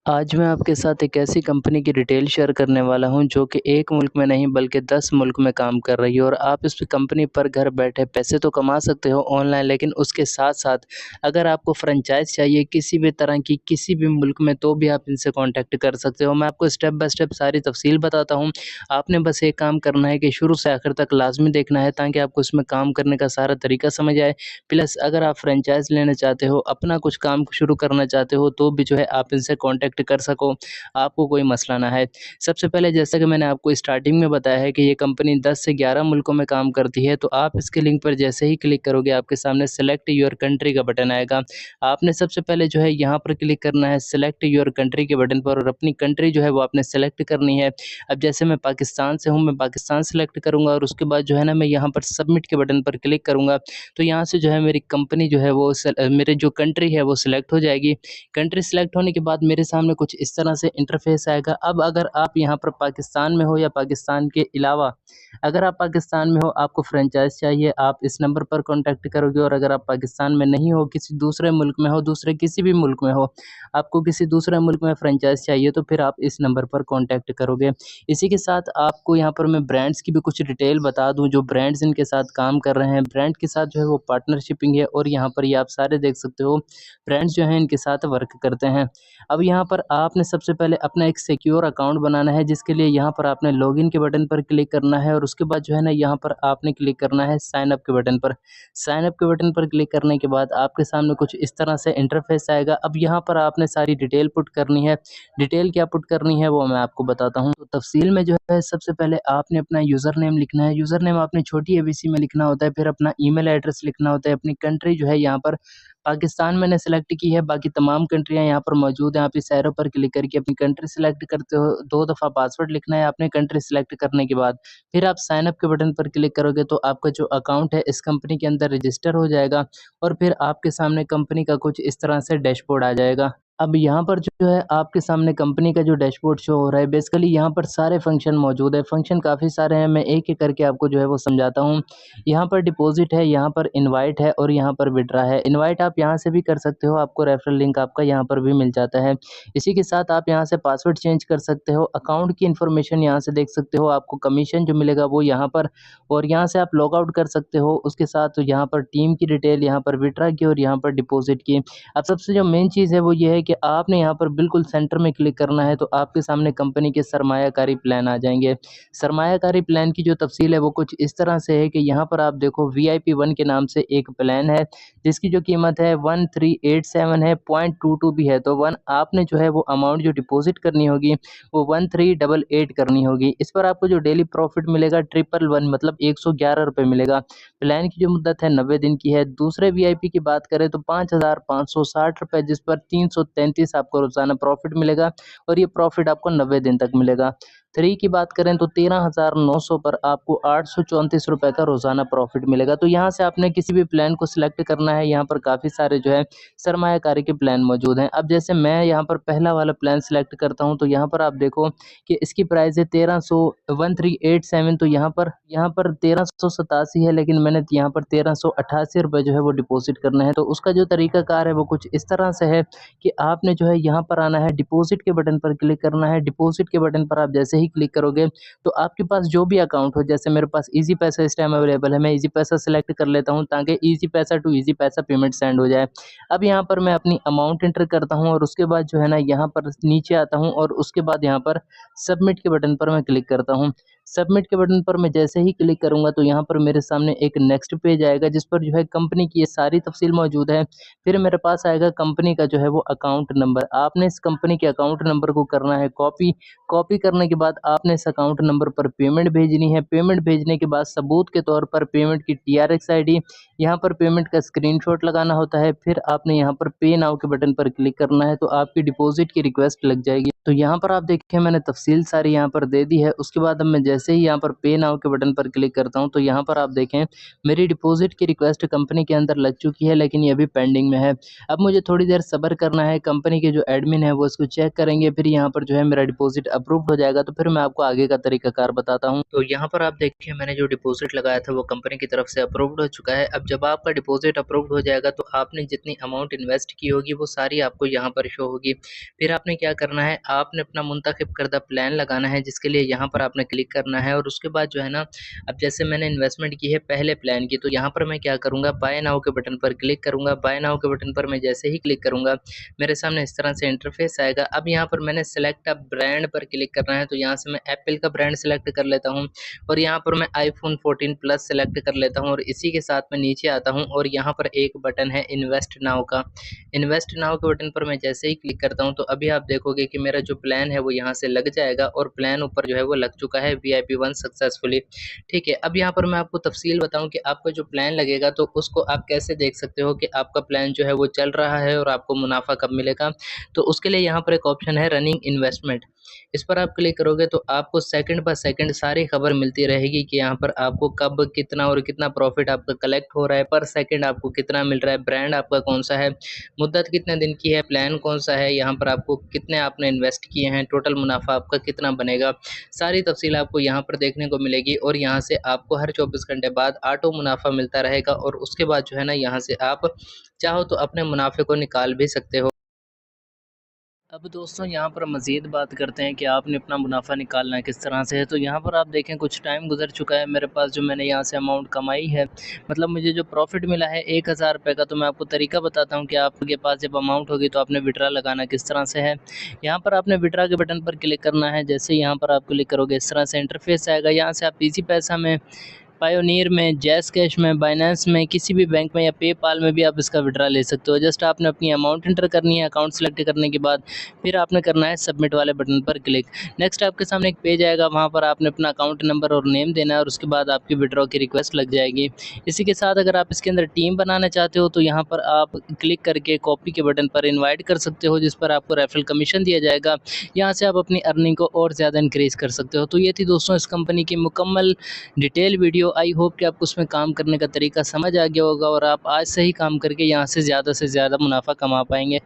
आज मैं आपके साथ एक ऐसी कंपनी की डिटेल शेयर करने वाला हूं जो कि एक मुल्क में नहीं बल्कि 10 मुल्क में काम कर रही है और आप इस कंपनी पर घर बैठे पैसे तो कमा सकते हो ऑनलाइन, लेकिन उसके साथ-साथ अगर आपको फ्रेंचाइज़ चाहिए किसी भी तरह की किसी भी मुल्क में, तो भी आप इनसे कॉन्टैक्ट कर सकते हो। मैं आपको स्टेप बाय स्टेप सारी तफ़सील बताता हूँ। आपने बस एक काम करना है कि शुरू से आखिर तक लाज़मी देखना है ताकि आपको इसमें काम करने का सारा तरीका समझ आए। प्लस अगर आप फ्रेंचाइज़ लेना चाहते हो, अपना कुछ काम शुरू करना चाहते हो, तो भी जो है आप इनसे कॉन्टैक्ट कर सको, आपको कोई मसला ना है। सबसे पहले जैसा कि मैंने आपको स्टार्टिंग में बताया है कि ये कंपनी 10 से 11 मुल्कों में काम करती है, तो आप इसके लिंक पर जैसे ही क्लिक करोगे, आपके सामने सेलेक्ट योर कंट्री का बटन आएगा। आपने सबसे पहले जो है यहाँ पर क्लिक करना है सेलेक्ट योर कंट्री के बटन पर और अपनी कंट्री जो है वो आपने सेलेक्ट करनी है। अब जैसे मैं पाकिस्तान से हूँ, मैं पाकिस्तान सेलेक्ट करूँगा और उसके बाद जो है ना मैं यहाँ पर सबमिट के बटन पर क्लिक करूँगा, तो यहाँ से जो है मेरी कंपनी जो है वो मेरे जो कंट्री है वो सिलेक्ट हो जाएगी। कंट्री सेलेक्ट होने के बाद मेरे सामने कुछ इस तरह से इंटरफेस आएगा। अब अगर आप यहाँ पर पाकिस्तान में हो या पाकिस्तान के अलावा अगर आप पाकिस्तान में हो, आपको फ्रेंचाइज़ चाहिए, आप इस नंबर पर कॉन्टैक्ट करोगे और अगर आप पाकिस्तान में नहीं हो, किसी दूसरे मुल्क में हो, दूसरे किसी भी मुल्क में हो, आपको किसी दूसरे मुल्क में फ्रेंचाइज़ चाहिए, तो फिर आप इस नंबर पर कॉन्टैक्ट करोगे। इसी के साथ आपको यहाँ पर मैं ब्रांड्स की भी कुछ डिटेल बता दूँ, जो ब्रांड्स इनके साथ काम कर रहे हैं। ब्रांड के साथ जो है वो पार्टनरशिपिंग है और यहाँ पर ये आप सारे देख सकते हो, ब्रांड्स जो हैं इनके साथ वर्क करते हैं। अब यहाँ पर आपने सबसे पहले अपना एक सिक्योर अकाउंट बनाना है, जिसके लिए यहाँ पर आपने लॉगिन के बटन पर क्लिक करना है और उसके बाद जो है ना यहाँ पर आपने क्लिक करना है साइन अप के बटन पर। साइन अप के बटन पर क्लिक करने के बाद आपके सामने कुछ इस तरह से इंटरफेस आएगा। अब यहाँ पर आपने सारी डिटेल पुट करनी है। डिटेल क्या पुट करनी है वो मैं आपको बताता हूँ। तो तफ़सील में जो है सबसे पहले आपने अपना यूज़र नेम लिखना है। यूज़र नेम आपने छोटी एबीसी में लिखना होता है, फिर अपना ईमेल एड्रेस लिखना होता है, अपनी कंट्री जो है यहाँ पर पाकिस्तान मैंने सेलेक्ट की है, बाकी तमाम कंट्रियाँ यहाँ पर मौजूद हैं। आप इस एरो पर क्लिक करके अपनी कंट्री सेलेक्ट करते हो, 2 दफ़ा पासवर्ड लिखना है आपने कंट्री सेलेक्ट करने के बाद। फिर आप साइन अप के बटन पर क्लिक करोगे तो आपका जो अकाउंट है इस कंपनी के अंदर रजिस्टर हो जाएगा और फिर आपके सामने कंपनी का कुछ इस तरह से डैशबोर्ड आ जाएगा। अब यहाँ पर जो है आपके सामने कंपनी का जो डैशबोर्ड शो हो रहा है, बेसिकली यहाँ पर सारे फंक्शन मौजूद है। फंक्शन काफ़ी सारे हैं, मैं एक-एक करके आपको जो है वो समझाता हूँ। यहाँ पर डिपॉज़िट है, यहाँ पर इनवाइट है और यहाँ पर विथड्रॉ है। इनवाइट आप यहाँ से भी कर सकते हो, आपको रेफरल लिंक आपका यहाँ पर भी मिल जाता है। इसी के साथ आप यहाँ से पासवर्ड चेंज कर सकते हो, अकाउंट की इन्फॉर्मेशन यहाँ से देख सकते हो, आपको कमीशन जो मिलेगा वो यहाँ पर और यहाँ से आप लॉग आउट कर सकते हो। उसके साथ यहाँ पर टीम की डिटेल, यहाँ पर विथड्रॉ की और यहाँ पर डिपॉज़िट की। अब सबसे जो मेन चीज़ है वो ये है कि आपने यहाँ पर बिल्कुल सेंटर में क्लिक करना है, तो आपके सामने कंपनी के सरमायाकारी प्लान आ जाएँगे। सरमायाकारी प्लान की जो तफ़सील है वो कुछ इस तरह से है कि यहाँ पर आप देखो वीआईपी 1 के नाम से एक प्लान है, जिसकी जो कीमत है 1387 है, 0.22 भी है। तो 1 आपने जो है वो अमाउंट जो डिपॉज़िट करनी होगी वो 1388 करनी होगी। इस पर आपको जो डेली प्रॉफ़िट मिलेगा 111 मतलब ₹111 मिलेगा। प्लान की जो मुद्दत है 90 दिन की है। दूसरे वीआईपी की बात करें तो ₹5560 जिस पर 333 आपको रोज़ाना प्रॉफ़िट मिलेगा और ये प्रॉफ़िट आपको 90 दिन तक मिलेगा। 3 की बात करें तो 13,900 पर आपको ₹834 का रोज़ाना प्रॉफ़िट मिलेगा। तो यहाँ से आपने किसी भी प्लान को सिलेक्ट करना है, यहाँ पर काफ़ी सारे जो है सरमायाकारी के प्लान मौजूद हैं। अब जैसे मैं यहाँ पर पहला वाला प्लान सिलेक्ट करता हूँ, तो यहाँ पर आप देखो कि इसकी प्राइस है 1387, तो यहाँ पर 1387 है, लेकिन मैंने यहाँ पर ₹1388 जो है वो डिपॉज़िट करना है। तो उसका जो तरीकाकार है वो कुछ इस तरह से है कि आपने जो है यहाँ पर आना है, डिपॉज़िट के बटन पर क्लिक करना है। डिपॉज़िट के बटन पर आप जैसे ही क्लिक करोगे तो आपके पास जो भी अकाउंट हो, जैसे मेरे पास ईज़ी पैसा इस टाइम अवेलेबल है, मैं ईज़ी पैसा सेलेक्ट कर लेता हूँ ताकि ईज़ी पैसा टू ईज़ी पैसा पेमेंट सेंड हो जाए। अब यहाँ पर मैं अपनी अमाउंट एंटर करता हूँ और उसके बाद जो है ना यहाँ पर नीचे आता हूँ और उसके बाद यहाँ पर सबमिट के बटन पर मैं क्लिक करता हूँ। सबमिट के बटन पर मैं जैसे ही क्लिक करूँगा तो यहाँ पर मेरे सामने एक नेक्स्ट पेज आएगा, जिस पर जो है कंपनी की ये सारी तफ़सील मौजूद है। फिर मेरे पास आएगा कंपनी का जो है वो अकाउंट नंबर। आपने इस कंपनी के अकाउंट नंबर को करना है कॉपी। कॉपी करने के बाद आपने इस अकाउंट नंबर पर पेमेंट भेजनी है। पेमेंट भेजने के बाद सबूत के तौर पर पेमेंट की टीआरएक्स आईडी, यहाँ पर पेमेंट का स्क्रीनशॉट लगाना होता है। फिर आपने यहाँ पर पे नाउ के बटन पर क्लिक करना है, तो आपकी डिपॉज़िट की रिक्वेस्ट लग जाएगी। तो यहाँ पर आप देखिए मैंने तफ़सील सारी यहाँ पर दे दी है। उसके बाद अब मैं जैसे ही यहाँ पर पे नाउ के बटन पर क्लिक करता हूँ, तो यहाँ पर आप देखें मेरी डिपॉज़िट की रिक्वेस्ट कंपनी के अंदर लग चुकी है, लेकिन ये अभी पेंडिंग में है। अब मुझे थोड़ी देर सब्र करना है, कंपनी के जो एडमिन है वो इसको चेक करेंगे, फिर यहाँ पर जो है मेरा डिपॉज़िट अप्रूव्ड हो जाएगा, तो फिर मैं आपको आगे का तरीकाकार बताता हूँ। तो यहाँ पर आप देखिए मैंने जो डिपॉज़िट लगाया था वो कंपनी की तरफ से अप्रूव्ड हो चुका है। अब जब आपका डिपॉज़िट अप्रूव्ड हो जाएगा तो आपने जितनी अमाउंट इन्वेस्ट की होगी वो सारी आपको यहाँ पर शो होगी। फिर आपने क्या करना है, आपने अपना मुंतखब करदा प्लान लगाना है, जिसके लिए यहाँ पर आपने क्लिक करना है और उसके बाद जो है ना, अब जैसे मैंने इन्वेस्टमेंट की है पहले प्लान की, तो यहाँ पर मैं क्या करूँगा, बाय नाउ के बटन पर क्लिक करूँगा। बाय नाउ के बटन पर मैं जैसे ही क्लिक करूँगा मेरे सामने इस तरह से इंटरफेस आएगा। अब यहाँ पर मैंने सेलेक्ट अ ब्रांड पर क्लिक करना है, तो यहाँ से मैं एप्पल का ब्रांड सेलेक्ट कर लेता हूँ और यहाँ पर मैं आईफोन 14 प्लस सेलेक्ट कर लेता हूँ और इसी के साथ मैं नीचे आता हूँ और यहाँ पर एक बटन है इन्वेस्ट नाउ का। इन्वेस्ट नाउ के बटन पर मैं जैसे ही क्लिक करता हूँ तो अभी आप देखोगे कि मेरा जो प्लान है वो यहाँ से लग जाएगा और प्लान ऊपर जो है वो लग चुका है VIP1 सक्सेसफुली। ठीक है, अब यहाँ पर मैं आपको तफसील बताऊँ कि आपका जो प्लान लगेगा तो उसको आप कैसे देख सकते हो कि आपका प्लान जो है वो चल रहा है और आपको मुनाफा कब मिलेगा। तो उसके लिए यहाँ पर एक ऑप्शन है रनिंग इन्वेस्टमेंट, इस पर आप क्लिक करोगे तो आपको सेकंड बाय सेकंड सारी खबर मिलती रहेगी कि यहाँ पर आपको कब कितना और कितना प्रॉफिट आपका कलेक्ट हो रहा है, पर सेकंड आपको कितना मिल रहा है, ब्रांड आपका कौन सा है, मुद्दत कितने दिन की है, प्लान कौन सा है, यहाँ पर आपको कितने आपने इन्वेस्ट किए हैं, टोटल मुनाफा आपका कितना बनेगा, सारी तफसील आपको यहाँ पर देखने को मिलेगी। और यहाँ से आपको हर 24 घंटे बाद ऑटो मुनाफा मिलता रहेगा और उसके बाद जो है ना, यहाँ से आप चाहो तो अपने मुनाफे को निकाल भी सकते हो। अब दोस्तों यहाँ पर मज़ीद बात करते हैं कि आपने अपना मुनाफा निकालना है किस तरह से है। तो यहाँ पर आप देखें कुछ टाइम गुजर चुका है मेरे पास, जो मैंने यहाँ से अमाउंट कमाई है, मतलब मुझे जो प्रॉफिट मिला है 1000 रुपये का। तो मैं आपको तरीका बताता हूँ कि आपके पास जब अमाउंट होगी तो आपने विड्रा लगाना किस तरह से है। यहाँ पर आपने विड्रा के बटन पर क्लिक करना है। जैसे यहाँ पर आप क्लिक करोगे इस तरह से इंटरफेस आएगा। यहाँ से आप इजी पैसा में, पायोनियर में, जैज़ कैश में, बाइनेंस में, किसी भी बैंक में या पेपाल में भी आप इसका विड्रा ले सकते हो। जस्ट आपने अपनी अमाउंट एंटर करनी है। अकाउंट सेलेक्ट करने के बाद फिर आपने करना है सबमिट वाले बटन पर क्लिक। नेक्स्ट आपके सामने एक पेज आएगा, वहाँ पर आपने अपना अकाउंट नंबर और नेम देना है और उसके बाद आपकी विड्रॉ की रिक्वेस्ट लग जाएगी। इसी के साथ अगर आप इसके अंदर टीम बनाना चाहते हो तो यहाँ पर आप क्लिक करके कॉपी के बटन पर इन्वाइट कर सकते हो, जिस पर आपको रेफरल कमीशन दिया जाएगा। यहाँ से आप अपनी अर्निंग को और ज़्यादा इंक्रीज़ कर सकते हो। तो ये थी दोस्तों इस कंपनी की मुकम्मल डिटेल वीडियो। आई होप कि आपको उसमें काम करने का तरीका समझ आ गया होगा और आप आज से ही काम करके यहाँ से ज़्यादा मुनाफा कमा पाएंगे।